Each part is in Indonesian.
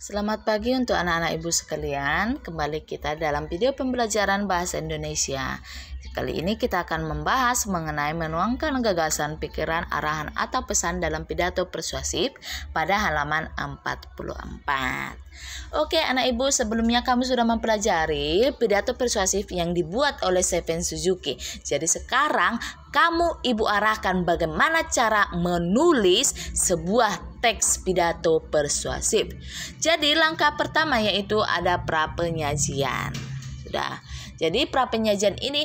Selamat pagi untuk anak-anak ibu sekalian. Kembali kita dalam video pembelajaran bahasa Indonesia. Kali ini kita akan membahas mengenai menuangkan gagasan, pikiran, arahan, atau pesan dalam pidato persuasif pada halaman 44. Oke anak ibu, sebelumnya kamu sudah mempelajari pidato persuasif yang dibuat oleh Seven Suzuki. Jadi sekarang kamu ibu arahkan bagaimana cara menulis sebuah teks pidato persuasif. Jadi langkah pertama yaitu ada prapenyajian. Sudah. Jadi prapenyajian ini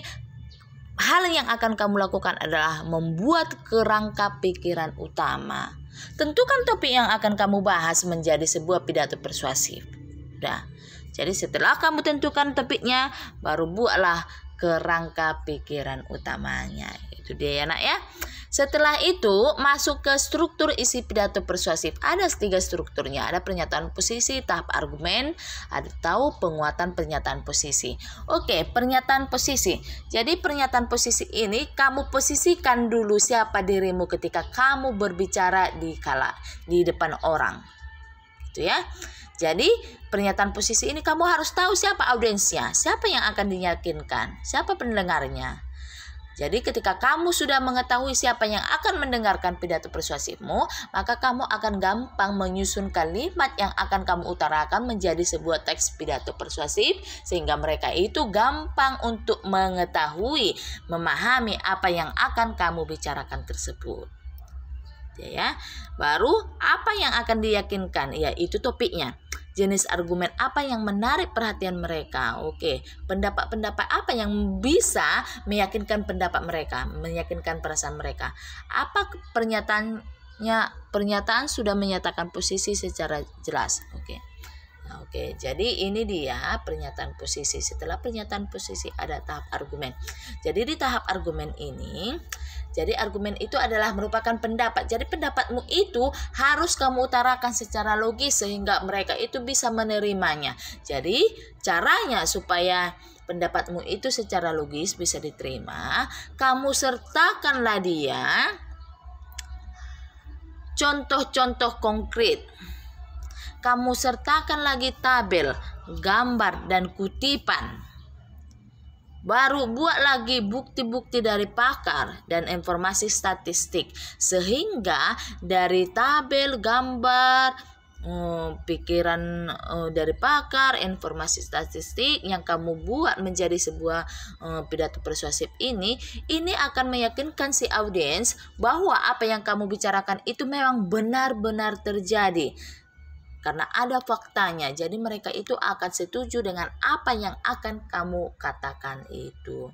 hal yang akan kamu lakukan adalah membuat kerangka pikiran utama. Tentukan topik yang akan kamu bahas menjadi sebuah pidato persuasif. Sudah. Jadi setelah kamu tentukan topiknya, baru buatlah kerangka pikiran utamanya. Itu dia ya nak ya. Setelah itu masuk ke struktur isi pidato persuasif. Ada 3 strukturnya. Ada pernyataan posisi, tahap argumen, atau penguatan pernyataan posisi. Oke, pernyataan posisi. Jadi pernyataan posisi ini kamu posisikan dulu siapa dirimu ketika kamu berbicara di depan orang. Gitu ya. Jadi pernyataan posisi ini kamu harus tahu siapa audiensnya, siapa yang akan diyakinkan, siapa pendengarnya. Jadi ketika kamu sudah mengetahui siapa yang akan mendengarkan pidato persuasifmu, maka kamu akan gampang menyusun kalimat yang akan kamu utarakan menjadi sebuah teks pidato persuasif, sehingga mereka itu gampang untuk mengetahui, memahami apa yang akan kamu bicarakan tersebut. Ya, baru apa yang akan diyakinkan, yaitu topiknya. Jenis argumen apa yang menarik perhatian mereka. Oke, pendapat-pendapat apa yang bisa meyakinkan pendapat mereka, meyakinkan perasaan mereka. Apa pernyataannya? Pernyataan sudah menyatakan posisi secara jelas. Oke, jadi ini dia pernyataan posisi. Setelah pernyataan posisi ada tahap argumen. Jadi di tahap argumen ini, jadi argumen itu adalah merupakan pendapat. Jadi pendapatmu itu harus kamu utarakan secara logis sehingga mereka itu bisa menerimanya. Jadi caranya supaya pendapatmu itu secara logis bisa diterima, kamu sertakanlah dia contoh-contoh konkret. Kamu sertakan lagi tabel, gambar, dan kutipan. Baru buat lagi bukti-bukti dari pakar dan informasi statistik. Sehingga dari tabel, gambar, pikiran dari pakar, informasi statistik yang kamu buat menjadi sebuah pidato persuasif ini akan meyakinkan si audiens bahwa apa yang kamu bicarakan itu memang benar-benar terjadi. Karena ada faktanya, jadi mereka itu akan setuju dengan apa yang akan kamu katakan itu.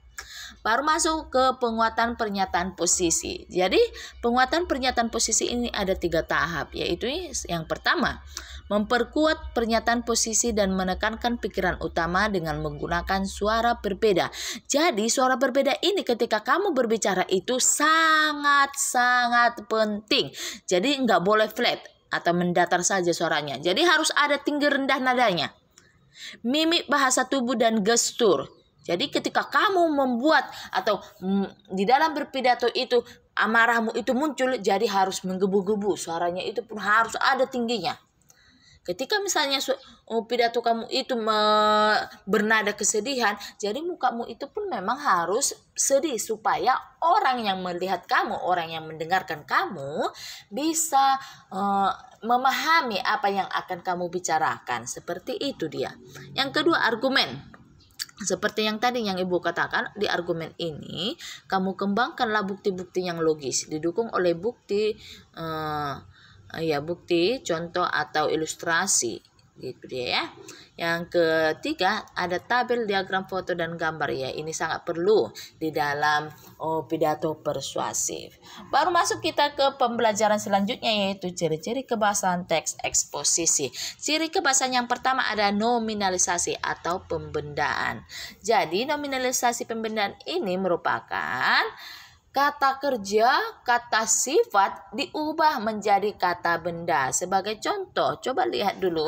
Baru masuk ke penguatan pernyataan posisi. Jadi penguatan pernyataan posisi ini ada 3 tahap, yaitu yang pertama, memperkuat pernyataan posisi dan menekankan pikiran utama dengan menggunakan suara berbeda. Jadi suara berbeda ini ketika kamu berbicara itu sangat-sangat penting. Jadi nggak boleh flat atau mendatar saja suaranya. Jadi harus ada tinggi rendah nadanya. Mimik bahasa tubuh dan gestur. Jadi ketika kamu membuat atau di dalam berpidato itu amarahmu itu muncul, jadi harus menggebu-gebu. Suaranya itu pun harus ada tingginya. Ketika misalnya pidato kamu itu bernada kesedihan, jadi mukamu itu pun memang harus sedih supaya orang yang melihat kamu, orang yang mendengarkan kamu bisa memahami apa yang akan kamu bicarakan. Seperti itu dia. Yang kedua, argumen. Seperti yang tadi yang ibu katakan, di argumen ini kamu kembangkanlah bukti-bukti yang logis, didukung oleh bukti contoh atau ilustrasi, gitu dia ya. Yang ketiga ada tabel, diagram, foto, dan gambar ya. Ini sangat perlu di dalam pidato persuasif. Baru masuk kita ke pembelajaran selanjutnya, yaitu ciri-ciri kebahasan teks eksposisi. Ciri kebahasan yang pertama ada nominalisasi atau pembendaan. Jadi nominalisasi pembendaan ini merupakan kata kerja, kata sifat diubah menjadi kata benda. Sebagai contoh, coba lihat dulu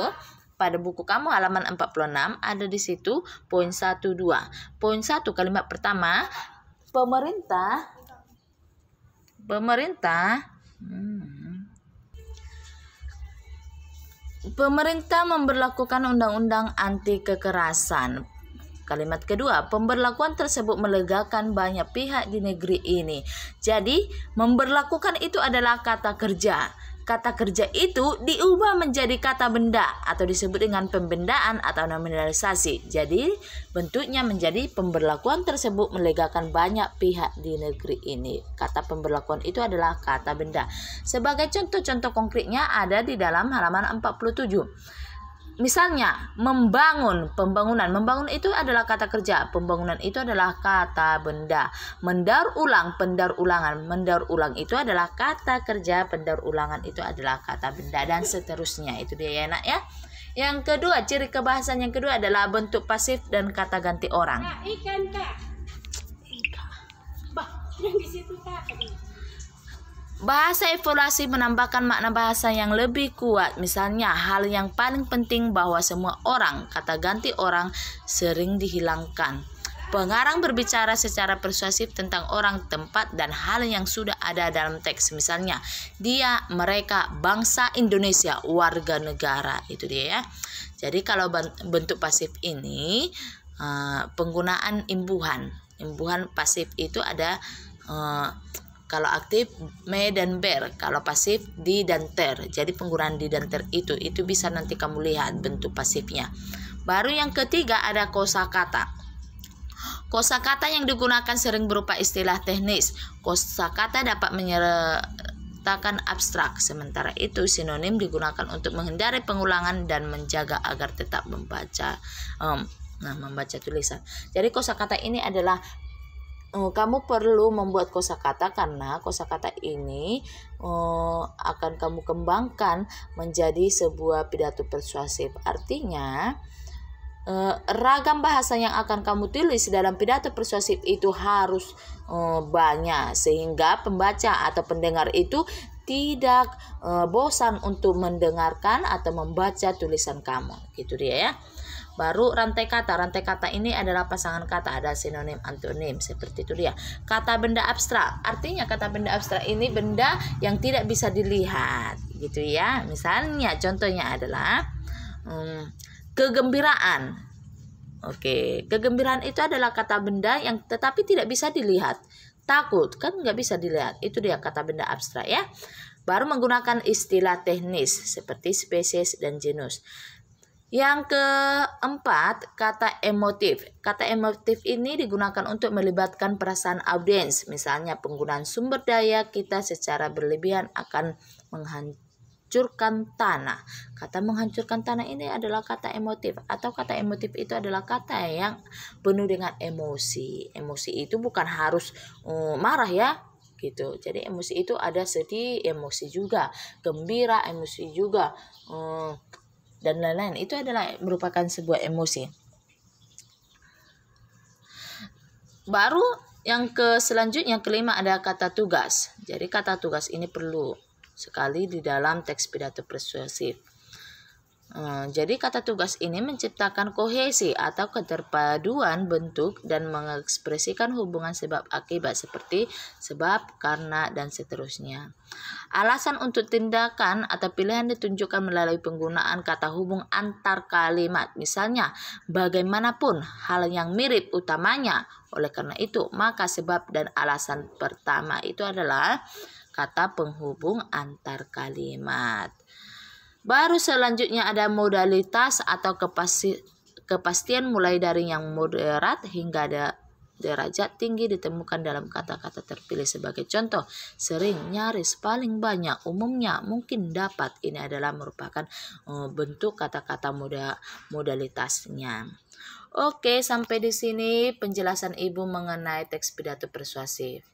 pada buku kamu halaman 46 ada di situ poin 1, 2. Poin 1 kalimat pertama, pemerintah Pemerintah memberlakukan undang-undang anti kekerasan. Kalimat kedua, pemberlakuan tersebut melegakan banyak pihak di negeri ini. Jadi, memberlakukan itu adalah kata kerja. Kata kerja itu diubah menjadi kata benda atau disebut dengan pembendaan atau nominalisasi. Jadi, bentuknya menjadi pemberlakuan tersebut melegakan banyak pihak di negeri ini. Kata pemberlakuan itu adalah kata benda. Sebagai contoh-contoh konkretnya ada di dalam halaman 47. Misalnya, pembangunan. Membangun itu adalah kata kerja. Pembangunan itu adalah kata benda. Mendaur ulang, pendaur ulangan. Mendaur ulang itu adalah kata kerja. Pendaur ulangan itu adalah kata benda. Dan seterusnya. Itu dia ya nak ya. Yang kedua, ciri kebahasan yang kedua adalah bentuk pasif dan kata ganti orang. Ikan kak. Bah, yang di situ kak. Bahasa evaluasi menambahkan makna bahasa yang lebih kuat. Misalnya, hal yang paling penting bahwa semua orang, kata ganti orang sering dihilangkan. Pengarang berbicara secara persuasif tentang orang, tempat, dan hal yang sudah ada dalam teks. Misalnya, dia, mereka, bangsa Indonesia, warga negara. Itu dia ya. Jadi kalau bentuk pasif ini penggunaan imbuhan. Imbuhan pasif itu ada kalau aktif me dan ber, kalau pasif di dan ter. Jadi penggunaan di dan ter itu bisa nanti kamu lihat bentuk pasifnya. Baru yang ketiga ada kosakata. Kosakata yang digunakan sering berupa istilah teknis. Kosakata dapat menyertakan abstrak. Sementara itu sinonim digunakan untuk menghindari pengulangan dan menjaga agar tetap membaca tulisan. Jadi kosakata ini adalah kamu perlu membuat kosakata karena kosakata ini akan kamu kembangkan menjadi sebuah pidato persuasif. Artinya ragam bahasa yang akan kamu tulis dalam pidato persuasif itu harus banyak sehingga pembaca atau pendengar itu tidak bosan untuk mendengarkan atau membaca tulisan kamu. Gitu dia ya. Baru rantai kata. Rantai kata ini adalah pasangan kata, ada sinonim, antonim, seperti itu dia. Kata benda abstrak. Artinya kata benda abstrak ini benda yang tidak bisa dilihat, gitu ya. Misalnya contohnya adalah kegembiraan. Oke, kegembiraan itu adalah kata benda yang tetapi tidak bisa dilihat. Takut kan nggak bisa dilihat. Itu dia kata benda abstrak ya. Baru menggunakan istilah teknis seperti spesies dan genus. Yang keempat, kata emotif. Kata emotif ini digunakan untuk melibatkan perasaan audiens. Misalnya penggunaan sumber daya kita secara berlebihan akan menghancurkan tanah. Kata menghancurkan tanah ini adalah kata emotif. Atau kata emotif itu adalah kata yang penuh dengan emosi. Emosi itu bukan harus marah ya. Gitu. Jadi emosi itu ada sedih, emosi juga, gembira, emosi juga. Dan lain-lain, itu adalah merupakan sebuah emosi. Baru yang selanjutnya kelima ada kata tugas. Jadi kata tugas ini perlu sekali di dalam teks pidato persuasif. Jadi kata tugas ini menciptakan kohesi atau keterpaduan bentuk dan mengekspresikan hubungan sebab akibat seperti sebab, karena, dan seterusnya. Alasan untuk tindakan atau pilihan ditunjukkan melalui penggunaan kata hubung antar kalimat. Misalnya, bagaimanapun hal yang mirip utamanya. Oleh karena itu, maka sebab dan alasan pertama itu adalah kata penghubung antar kalimat. Baru selanjutnya ada modalitas atau kepastian mulai dari yang moderat hingga ada derajat tinggi ditemukan dalam kata-kata terpilih. Sebagai contoh, sering, nyaris, paling banyak, umumnya, mungkin, dapat. Ini adalah merupakan bentuk kata-kata modalitasnya. Oke, sampai di sini penjelasan Ibu mengenai teks pidato persuasif.